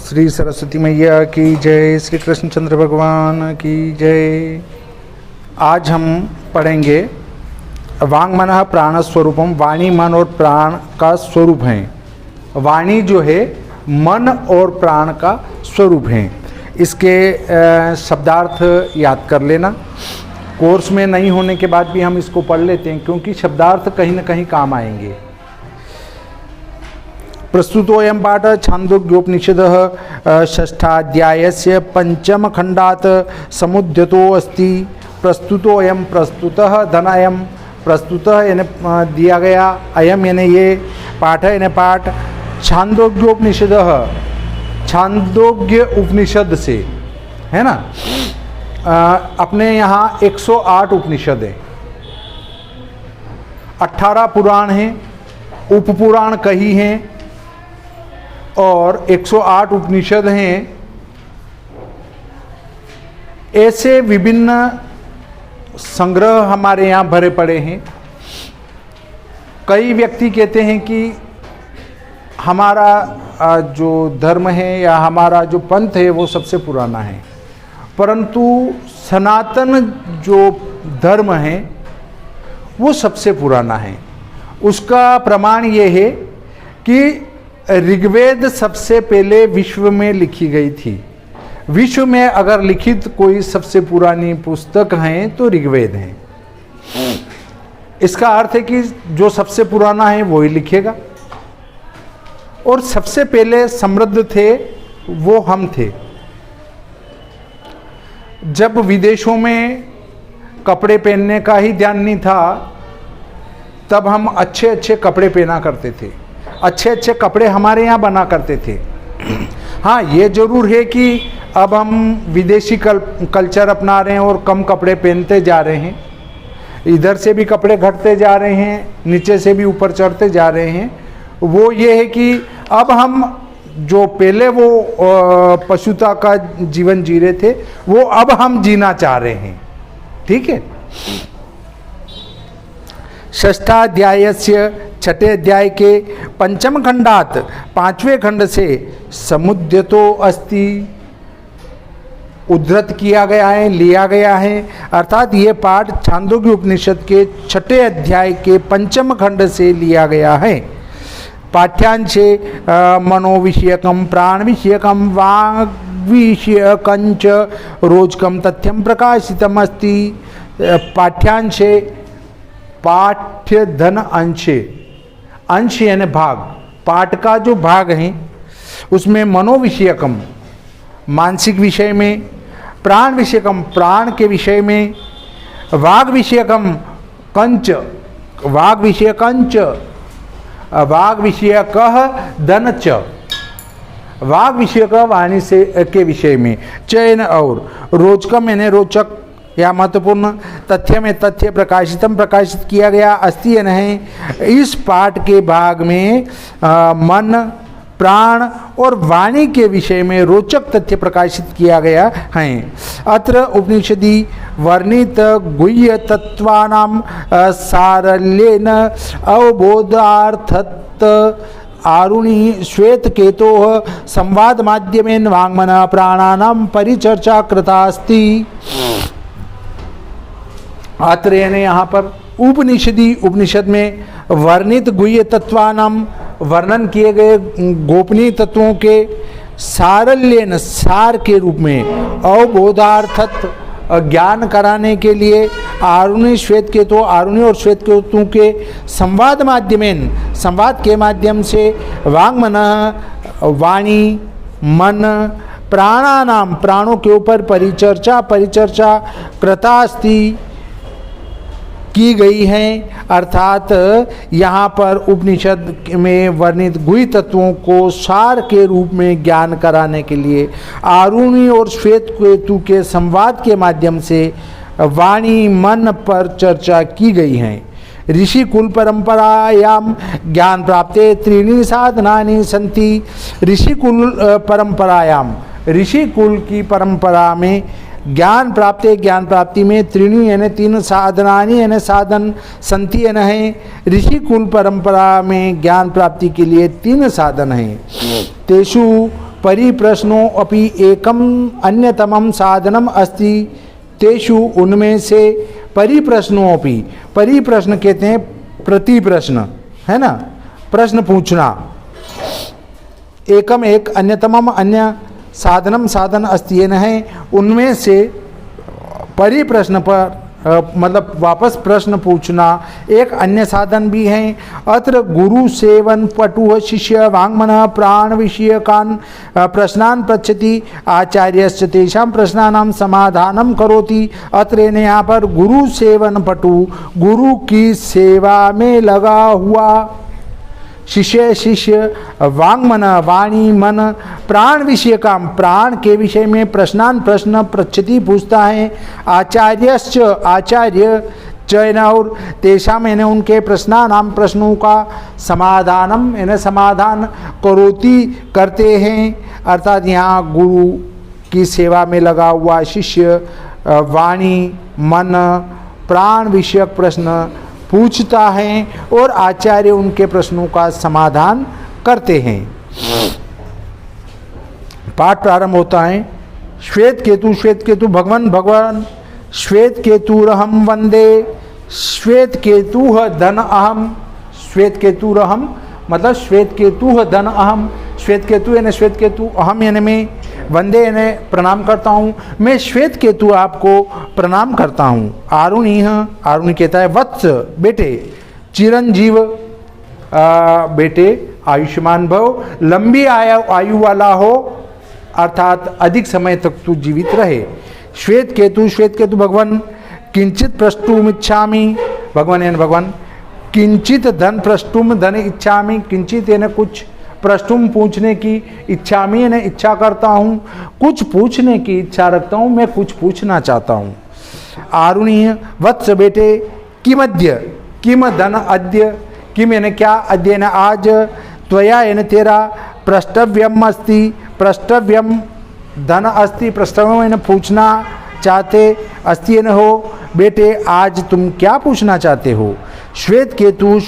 श्री सरस्वती मैया की जय, श्री कृष्णचंद्र भगवान की जय। आज हम पढ़ेंगे वांग मनः प्राण स्वरूपम। वाणी मन और प्राण का स्वरूप है। वाणी जो है मन और प्राण का स्वरूप है। इसके शब्दार्थ याद कर लेना। कोर्स में नहीं होने के बाद भी हम इसको पढ़ लेते हैं क्योंकि शब्दार्थ कहीं ना कहीं काम आएंगे। प्रस्तुतोऽयं पाठ छान्दोग्योपनिषदः षष्ठाध्यायस्य पंचम खंडात् समुद्यतो अस्ति। प्रस्तुतोऽयं प्रस्तुतः धन अयम प्रस्तुतः यानी दिया गया, अयम यानी ये, पाठ यानी पाठ। छान्दोग्योपनिषदः छान्दोग्य उपनिषद से है ना। अपने यहाँ 108 उपनिषद है, 18 पुराण हैं, उपपुराण कही हैं और 108 उपनिषद हैं। ऐसे विभिन्न संग्रह हमारे यहाँ भरे पड़े हैं। कई व्यक्ति कहते हैं कि हमारा जो धर्म है या हमारा जो पंथ है वो सबसे पुराना है, परंतु सनातन जो धर्म है वो सबसे पुराना है। उसका प्रमाण ये है कि ऋग्वेद सबसे पहले विश्व में लिखी गई थी। विश्व में अगर लिखित कोई सबसे पुरानी पुस्तक है तो ऋग्वेद है। इसका अर्थ है कि जो सबसे पुराना है वो ही लिखेगा। और सबसे पहले समृद्ध थे वो हम थे। जब विदेशों में कपड़े पहनने का ही ध्यान नहीं था तब हम अच्छे अच्छे कपड़े पहना करते थे, अच्छे अच्छे कपड़े हमारे यहाँ बना करते थे। हाँ, ये जरूर है कि अब हम विदेशी कल्चर अपना रहे हैं और कम कपड़े पहनते जा रहे हैं। इधर से भी कपड़े घटते जा रहे हैं, नीचे से भी ऊपर चढ़ते जा रहे हैं। वो ये है कि अब हम जो पहले वो पशुता का जीवन जी रहे थे वो अब हम जीना चाह रहे हैं। ठीक है। षष्ठाध्यायस्य छठे अध्याय के पंचम खंडात पांचवें खंड से समुद्यतो अस्ति उद्धृत किया गया है, लिया गया है। अर्थात ये पाठ छान्दोग्य उपनिषद के छठे अध्याय के पंचम खंड से लिया गया है। पाठ्यांशे मनोविषयकम प्राण विषयकम वाग विषयकंच रोचकम तथ्यम प्रकाशितम अस्ति। पाठ्यांशे पाठ्य धन अंशे, अंश यानी भाग, पाठ का जो भाग है उसमें मनोविषयकम मानसिक विषय में, प्राण विषयकम प्राण के विषय में, वाग विषयकम कंच वाग विषयकंच, वाग विषयकः धन च, वाग विषयक वाणी से के विषय में, चयन और रोचकम यानी रोचक या महत्वपूर्ण, तथ्य में तथ्य प्रकाशितम प्रकाशित किया गया, अस्ति या नहीं। इस पाठ के भाग में मन, प्राण और वाणी के विषय में रोचक तथ्य प्रकाशित किया गया है। अत्र उपनिषदि वर्णित गुह्य तत्वानां सारल्येन अवबोधार्थत आरुणि श्वेत केतो संवाद माध्यमेन वाङ्मनः प्राणानां परिचर्चा कृता अस्ति। अत्र यानी यहाँ पर उपनिषदि उपनिषद में वर्णित गुह्य तत्वानाम वर्णन किए गए गोपनीय तत्वों के सारल्यन सार के रूप में, अवबोधार्थत ज्ञान कराने के लिए, आरुणि श्वेत केतु आरुणि और श्वेत केतु के संवाद माध्यमेन संवाद के माध्यम से वाङ्मनः वाणी मन प्राणानाम प्राणों के ऊपर परिचर्चा कृतास्ति की गई हैं। अर्थात यहाँ पर उपनिषद में वर्णित गुह्य तत्वों को सार के रूप में ज्ञान कराने के लिए आरुणि और श्वेत केतु के संवाद के माध्यम से वाणी मन पर चर्चा की गई है। ऋषि कुल परंपरायाम ज्ञान प्राप्ते त्रीणि साधनानि सन्ति। ऋषि कुल परंपरायाम, ऋषि कुल की परंपरा में ज्ञान प्राप्ति में त्रीणि यानी तीन साधनानि यानी साधन, संति यानी है। ऋषि कुल परंपरा में ज्ञान प्राप्ति के लिए तीन साधन हैं। तेषु परिप्रश्नो अपि एकम अन्यतमम साधनम अस्ति तेषु उनमें से परिप्रश्नों अपि, परिप्रश्न कहते हैं प्रति प्रश्न, है ना, प्रश्न पूछना, एकम एक अन्यतमम अन्य साधनम साधन अस्ति है, उनमें से परिप्रश्न पर मतलब वापस प्रश्न पूछना एक अन्य साधन भी है। अत्र गुरु सेवन पटु शिष्य वाङ्मन प्राण विषयकान् प्रश्नान् पृच्छति आचार्यश्च तेषां प्रश्नानां समाधानं करोति। अत्र यहाँ पर गुरु सेवन पटु, गुरु की सेवा में लगा हुआ, शिष्य वाङ्मन वाणी मन, प्राण विषय काम, प्राण के विषय में प्रश्नान प्रश्न पृच्छति पूछता है, आचार्यश्च आचार्य चयन और तेषाम यानी उनके प्रश्नानाम प्रश्नों का समाधानम यानी समाधान करोति करते हैं। अर्थात यहाँ गुरु की सेवा में लगा हुआ शिष्य वाणी मन प्राण विषयक प्रश्न पूछता है और आचार्य उनके प्रश्नों का समाधान करते हैं। पाठ प्रारंभ होता है। श्वेत केतु भगवान श्वेत केतुरहम वंदे, श्वेत केतु धन अहम, श्वेत केतुरहम मतलब श्वेत केतु धन अहम, श्वेत केतु यानी श्वेत केतु, अहम यानी मैं, वंदे यानी प्रणाम करता हूँ, मैं श्वेत केतु आपको प्रणाम करता हूँ। आरुणी कहता है वत्स बेटे, चिरंजीव बेटे आयुष्मान भव, लंबी आयु वाला हो अर्थात अधिक समय तक तू जीवित रहे। श्वेत केतु भगवान किंचित प्रष्टुम इच्छामि, भगवान यानी भगवान, किंचित धन प्रष्टुम धन इच्छामि, किंचित यानी कुछ, प्रष्टुम पूछने की, इच्छामि यानी इच्छा करता हूँ, कुछ पूछने की इच्छा रखता हूँ, मैं कुछ पूछना चाहता हूँ। आरुणीय वत्स बेटे, किमद्य किम धन अद्य, किम यानी क्या, अद्य यानी आज, त्वया यानी तेरा, प्रष्टव्यम अस्ति, प्रष्टव्यम धन अस्ति, प्रष्टव्यम यानी पूछना चाहते, अस्ति यानी हो, बेटे आज तुम क्या पूछना चाहते हो। श्वेत केतु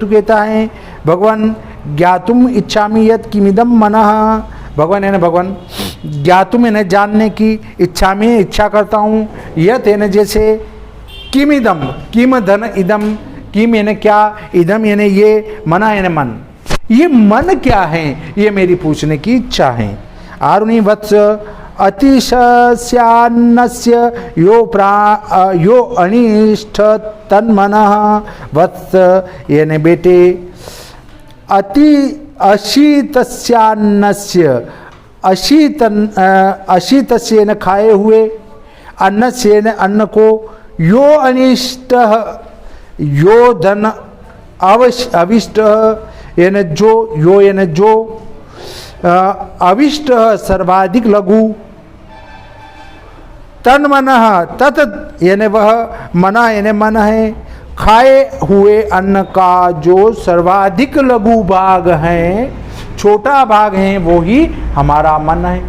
कहता है भगवान ज्ञातुम इच्छामि यत् किमिदम मनः, भगवान यानी भगवान, ज्ञातुम यानी जानने की, इच्छामि इच्छा करता हूँ, यत् यानी जैसे, किमिदम किम धन इदम, किम यानी क्या, इदम यानी ये, मना यानी मन, ये मन क्या है, ये मेरी पूछने की इच्छा है। आरुणि वत्स अतिशस्यान्नस्य यो अनिष्ठ तन्मनः, वत्स यानी बेटे, अशीतस्यान्नस्य, अशीतस्य यानी खाए हुए, अन्नस्य यानी अन्न को, यो अनिष्ट यो धन अविष्ट यानी जो, यो यानी जो, अविष्ट सर्वाधिक लघु, तन मन तत यानी वह, मना यानी मन है, खाए हुए अन्न का जो सर्वाधिक लघु भाग है, छोटा भाग है, वो ही हमारा मन है।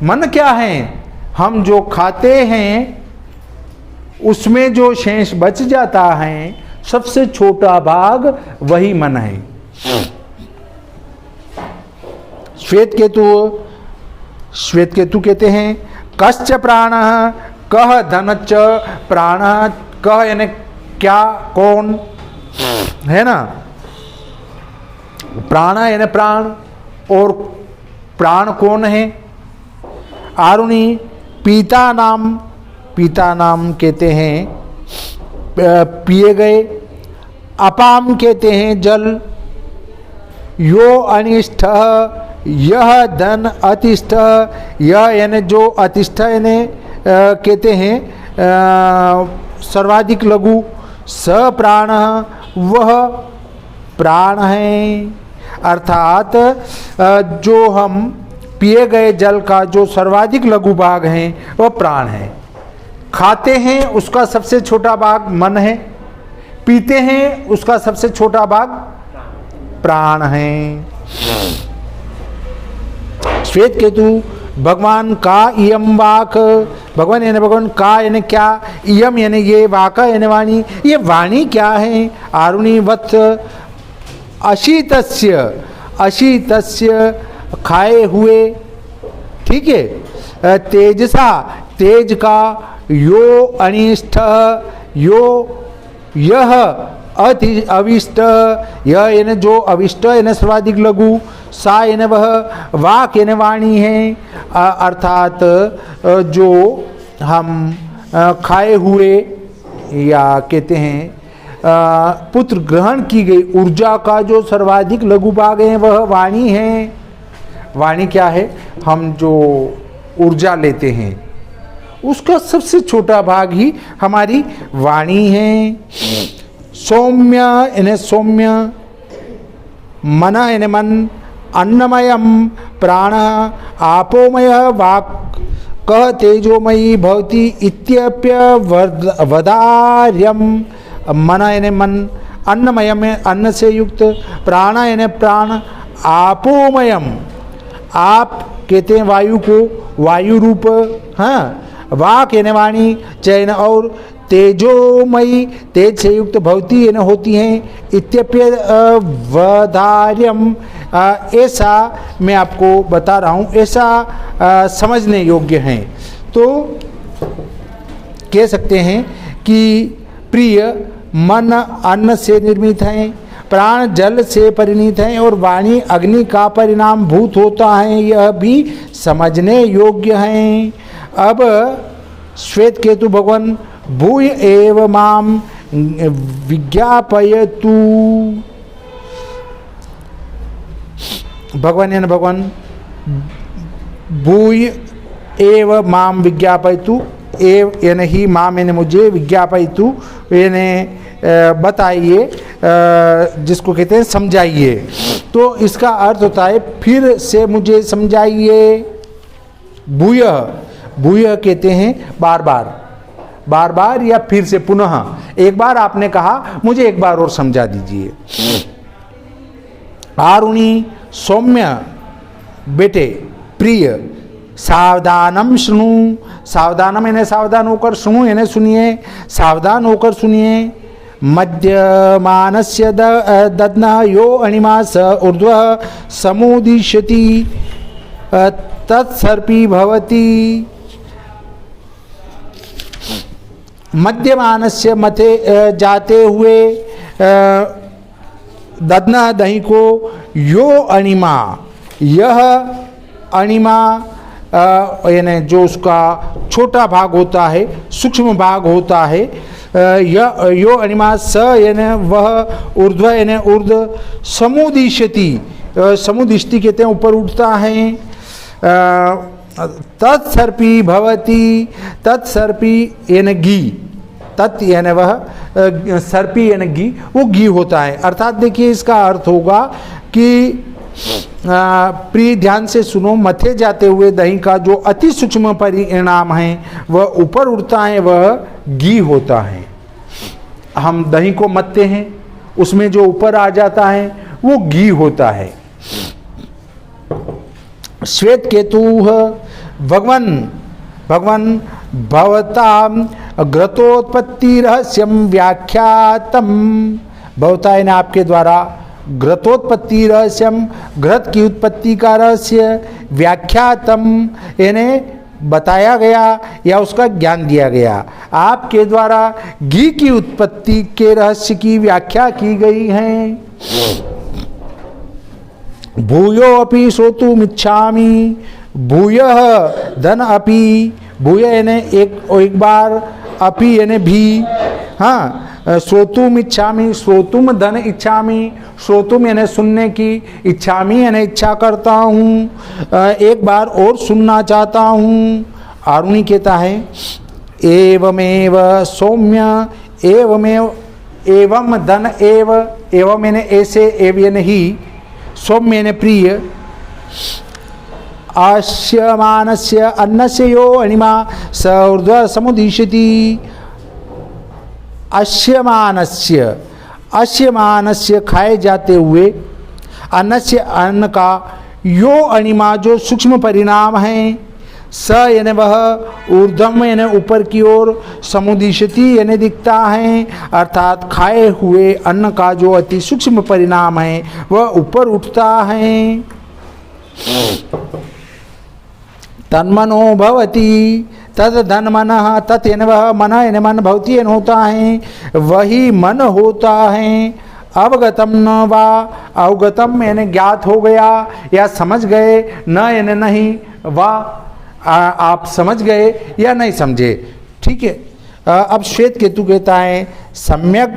मन क्या है, हम जो खाते हैं उसमें जो शेष बच जाता है, सबसे छोटा भाग वही मन है। श्वेत केतु कहते हैं कश्च प्राण, कह धनच प्राण, कह यानी क्या, कौन, है ना, प्राण यानी प्राण, और प्राण कौन है। आरुणि पीता नाम कहते हैं पिए गए, अपाम कहते हैं जल, यो अनिष्ठ यह धन अतिष्ठ, यह यानी जो, अतिष्ठ यानी कहते हैं सर्वाधिक लघु, स प्राण वह प्राण है, अर्थात जो हम पिए गए जल का जो सर्वाधिक लघु भाग है वह प्राण है। खाते हैं उसका सबसे छोटा भाग मन है, पीते हैं उसका सबसे छोटा भाग प्राण है। श्वेत केतु भगवान का इयम वाक, भगवान यानी भगवान का यानी क्या, इयम यानी ये, वाका यानी वाणी, ये वाणी क्या है। आरुणि वत्स अशीतस्य खाए हुए, ठीक है। तेजसा, तेज का, यो अनिष्ठ, यो यह अति अविष्ट, यह यानी जो अविष्ट यानी सर्वाधिक लघु, सा यानी वह, वाक यानी वाणी है, अर्थात जो हम खाए हुए या कहते हैं पुत्र ग्रहण की गई ऊर्जा का जो सर्वाधिक लघु भाग है वह वाणी है। वाणी क्या है? हम जो ऊर्जा लेते हैं उसका सबसे छोटा भाग ही हमारी वाणी है। सौम्य यानी सौम्य, मन यानी मन, अन्नमयम प्राण, आपोमय वाक्, कह तेजोमयी भवति इत्यप्य वदार्यम। मन यानी मन, अन्नमयम अन्न से युक्त, प्राण यानी प्राण, आपोमयम, आप कहते हैं वायु को, वायु रूप, हाँ, वाक यानी वाणी, चयन, और तेजोमयी तेज से युक्त भवती यानी होती हैं, इत्यप्य वधार्यम, ऐसा मैं आपको बता रहा हूँ, ऐसा समझने योग्य हैं। तो कह सकते हैं कि प्रिय मन अन्न से निर्मित हैं, प्राण जल से परिणीत हैं और वाणी अग्नि का परिणाम भूत होता है, यह भी समझने योग्य हैं। अब श्वेत केतु भगवान भूय एव माम विज्ञापयतु, भगवान यानी भगवान, भूय एव माम विज्ञापयतु, एव यानी ही, माम यानी मुझे, विज्ञापयतु यानी बताइए, जिसको कहते हैं समझाइए। तो इसका अर्थ होता है फिर से मुझे समझाइए। भूय, भूय कहते हैं बार बार, बार बार या फिर से पुनः। एक बार आपने कहा मुझे एक बार और समझा दीजिए। आरुणि, सौम्य बेटे, प्रिय, सावधानम शृणु, सावधानम यानी सावधान होकर, शृणु यानी सुनिए, सावधान होकर सुनिए। मध्यमानस्य दध्ना यो अणिमा स ऊर्ध्व समुदिश्यति तत्सर्पी भवति। मध्यमानस्य मथे जाते हुए, दध्ना दही को, यो अणिमा, यह अणिमा यानी जो उसका छोटा भाग होता है, सूक्ष्म भाग होता है, यो अणिमा स यानी वह, ऊर्ध्व यानी ऊर्ध्व, समुदिश्यति, समुदिष्टि कहते हैं ऊपर उठता है, तत्सर्पी भवति, तत्सर्पी यानी घी, तत् यानी वह, सर्पी यानी घी, वो घी होता है। अर्थात देखिए इसका अर्थ होगा कि प्रिय ध्यान से सुनो, मथे जाते हुए दही का जो अति सूक्ष्म परिणाम है वह ऊपर उठता है, वह घी होता है। हम दही को मथते हैं, उसमें जो ऊपर आ जाता है वो घी होता है। श्वेत केतु भगवान, भगवान भवताम घृतोत्पत्ति रहस्यम व्याख्यातम, भवता यानी आपके द्वारा, घृतोत्पत्ति रहस्यम, घृत की उत्पत्ति का रहस्य, व्याख्यातम यानी बताया गया या उसका ज्ञान दिया गया, आपके द्वारा घी की उत्पत्ति के रहस्य की व्याख्या की गई है। भूयो अपि श्रोतुमिच्छामि, भूयः धन अपि, भूय यानी एक बार, अपि यानी भी, हाँ, श्रोतुम इच्छामि, श्रोतुम धन इच्छामि, श्रोतुम यानी सुनने की, इच्छामि यानी इच्छा करता हूँ, एक बार और सुनना चाहता हूँ। आरुणि कहता है एवमेव सौम्य, एवमेव, एवं धन एव, एवं यानी ऐसे, एव यानी ही, सौम्य यानी प्रिय, आश्यमानस्य अन्नस्य यो अणिमा स ऊर्ध्व समुदिश्यति। अश्यमानस्य, अश्यमानस्य खाए जाते हुए, अन्नस्य अन्न का, यो अणिमा जो सूक्ष्म परिणाम है, स यानी वह, ऊर्ध्वम यानी ऊपर की ओर, समुदिश्यति यानी दिखता है, अर्थात खाए हुए अन्न का जो अति सूक्ष्म परिणाम है वह ऊपर उठता है। तन्मनो भवती, तद धन मन, तत्न वह मन, यानी मन भवती यानी होता है, वही मन होता है। अवगतम न वा, अवगतम यानी ज्ञात हो गया या समझ गए, न यानी नहीं, वा आप समझ गए या नहीं समझे। ठीक है। अब श्वेत केतु कहता है सम्यक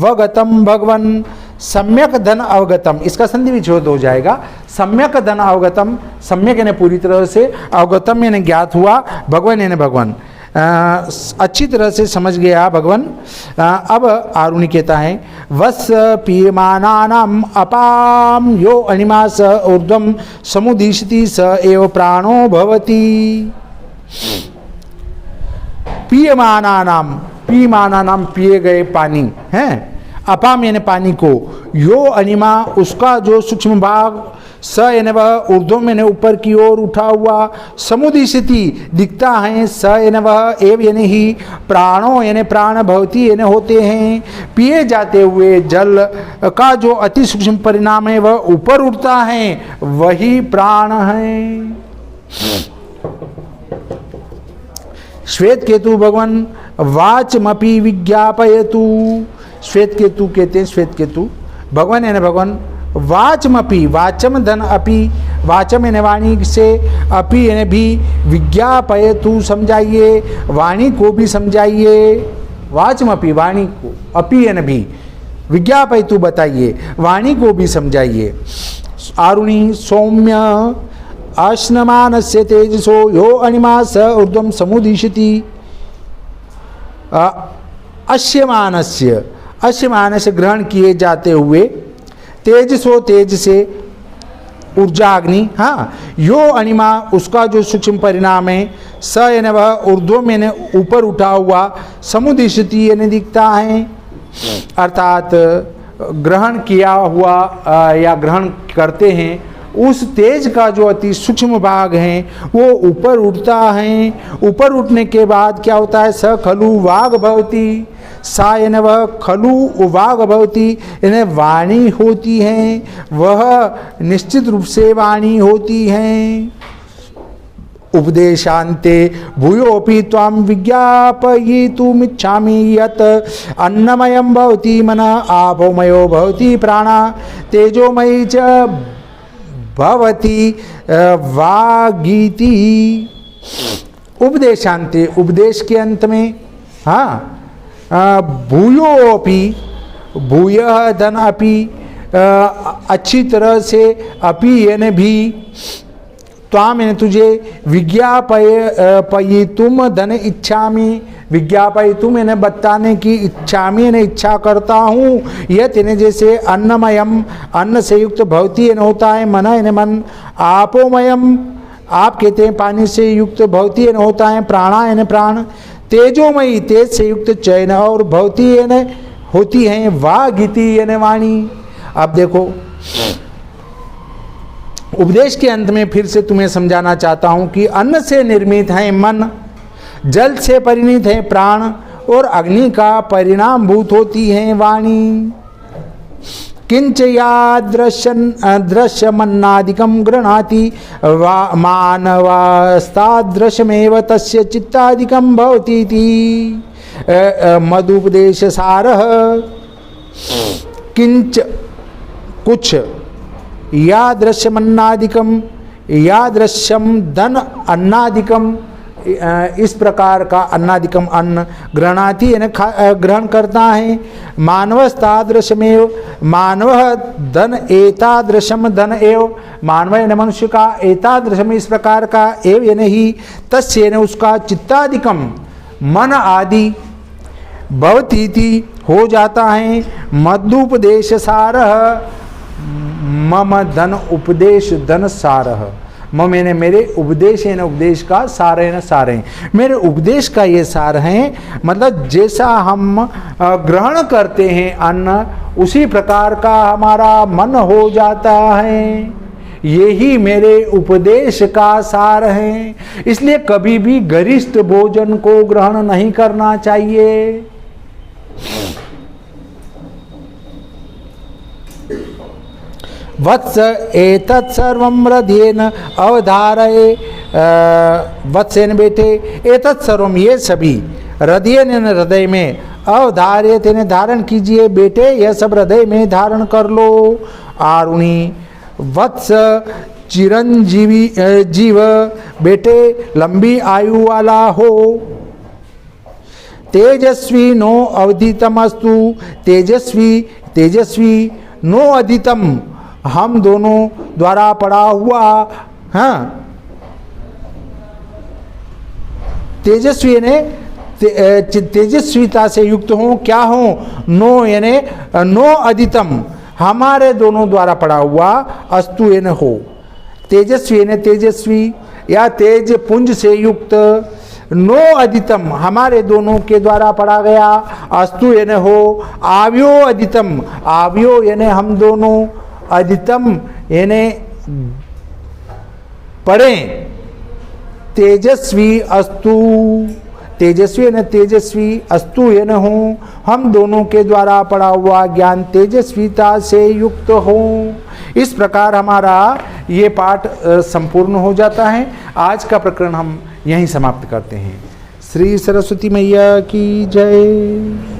वगतम भगवन, सम्यक धन अवगतम, इसका संधि विच्छेद हो जाएगा। सम्यक धन अवगतम, सम्यक यानी पूरी तरह से, अवगतम यानी ज्ञात हुआ, भगवान यानी भगवान, अच्छी तरह से समझ गया भगवान। अब आरुणि कहता है वस पीयमानानाम अपाम यो अणिमा स ऊर्ध्वम समुदिशति स एव प्राणो भवति। पीयमानानाम, पीयमानानाम पिए गए पानी हैं, अपाम यानी पानी को, यो अनिमा उसका जो सूक्ष्म भाग, स यानी वह, ऊर्ध्वम यानी ऊपर की ओर उठा हुआ, समुदिशति दिखता है, स यानी वह, एव यानी ही, प्राणों यानी प्राण, भवती यानी होते हैं। पिए जाते हुए जल का जो अति सूक्ष्म परिणाम है वह ऊपर उठता है, वही प्राण है। श्वेत केतु भगवान वाचमपि विज्ञापयतु, श्वेत केतु कहते हैं, श्वेत केतु भगवान यानी भगवान, वाचमपि, वाचम धन अपि, वाचम यानी वाणी से, अपि यानी भी, विज्ञापयतु समझाइए, वाणी को भी समझाइए, वाचमपि वाणी को, अपि यानी भी, विज्ञापयतु बताइए, वाणी को भी समझाइए। आरुणि सौम्य अश्नमानस्य तेजसो यो अणिमा स ऊर्ध्वम समुदिशति। अश्यमानस्य, अश्यमानस्य ग्रहण किए जाते हुए, तेजसो तेज से, ऊर्जा अग्नि, हाँ, यो अणिमा उसका जो सूक्ष्म परिणाम है, स यानी वह, ऊर्ध्वम यानी ऊपर उठा हुआ, समुदिशति यानी दिखता है, अर्थात ग्रहण किया हुआ या ग्रहण करते हैं उस तेज का जो अति सूक्ष्म भाग है वो ऊपर उठता है। ऊपर उठने के बाद क्या होता है, स खलु वाग भवती, सा यानी वह, खलु वाग भवती यानी वाणी होती है, वह निश्चित रूप से वाणी होती है। उपदेशान्ते भूयोपि त्वां विज्ञापयितुमिच्छामि यत् अन्नमयं भवति मन, आपोमयो भवति प्राणा, तेजोमयी च भवति वागीति। उपदेशान्ते, उपदेश के अंत में, हाँ, भूयोपि, भूयः धन अपि, अच्छी तरह से, अपि यानी भी, त्वाम यानी तुझे, विज्ञापयितुम धन इच्छामि, विज्ञापयितुम यानी बताने की, इच्छामि यानी इच्छा करता हूँ, यह यानी जैसे, अन्नमयम अन्न से युक्त, भवती यानी होता है, मन यानी मन, आपोमयम आप कहते हैं पानी से युक्त, भवती यानी होता है, प्राणा यानी प्राण, तेजोमयी तेज से युक्त, चयन और भवती यानी होती हैं, वागीति यानी वाणी। अब देखो उपदेश के अंत में फिर से तुम्हें समझाना चाहता हूं कि अन्न से निर्मित है मन, जल से परिणित है प्राण, और अग्नि का परिणाम भूत होती है वाणी। किंच या दृश्यमन्नादिकं गृह्णाति मानवास्तादृशमेव तस्य चित्तादिकं भवतीति। मदुपदेश सारः। किंच कुछ, या दृश्यमन्नादिकम, या दृश्यम धन अन्नादिकम, इस प्रकार का अन्नादिकम अन्न, गृह्णाति यानी ग्रहण करता है, मानवस्तादृशमेव, मानव धन एतादृशम धन एव, मानव यानी मनुष्य का, एतादृशम इस प्रकार का, एव यानी ही, तस्य यानी उसका, चित्तादिकम मन आदि, भवतीति हो जाता है। मदुपदेश सारः, मम धन उपदेश धन सारः, मम यानी मेरे, उपदेश यानी उपदेश का, सार यानी सारे, मेरे उपदेश का ये सार है, मतलब जैसा हम ग्रहण करते हैं अन्न उसी प्रकार का हमारा मन हो जाता है, यही मेरे उपदेश का सार है। इसलिए कभी भी गरिष्ठ भोजन को ग्रहण नहीं करना चाहिए। वत्स एतत् सर्वं हृदयेन अवधारय, वत्सेन बेटे, एतत् सर्वम ये सभी, हृदयेन हृदय में, अवधार्य तेने धारण कीजिए, बेटे यह सब हृदय में धारण कर लो। आरुणी वत्स चिरंजीवी जीव, बेटे लंबी आयु वाला हो। तेजस्वी नो अवधितमस्तु, तेजस्वी तेजस्वी नो अधितम, हम दोनों द्वारा पड़ा हुआ, हाँ तेजस्वी यानी तेजस्विता से युक्त हो, क्या हो, नो यानी नो अधितम, हमारे दोनों द्वारा पड़ा हुआ, अस्तु यानी हो, तेजस्वी यानी तेजस्वी या तेज पुंज से युक्त, नो अधितम हमारे दोनों के द्वारा पढ़ा गया, अस्तु यानी हो, आव्यो अधितम, आव्यो यानी हम दोनों, अधितम यानी पढ़े, तेजस्वी अस्तु, तेजस्वी यानी तेजस्वी, अस्तु यानी हो, हम दोनों के द्वारा पढ़ा हुआ ज्ञान तेजस्विता से युक्त हो। इस प्रकार हमारा ये पाठ संपूर्ण हो जाता है। आज का प्रकरण हम यहीं समाप्त करते हैं। श्री सरस्वती मैया की जय।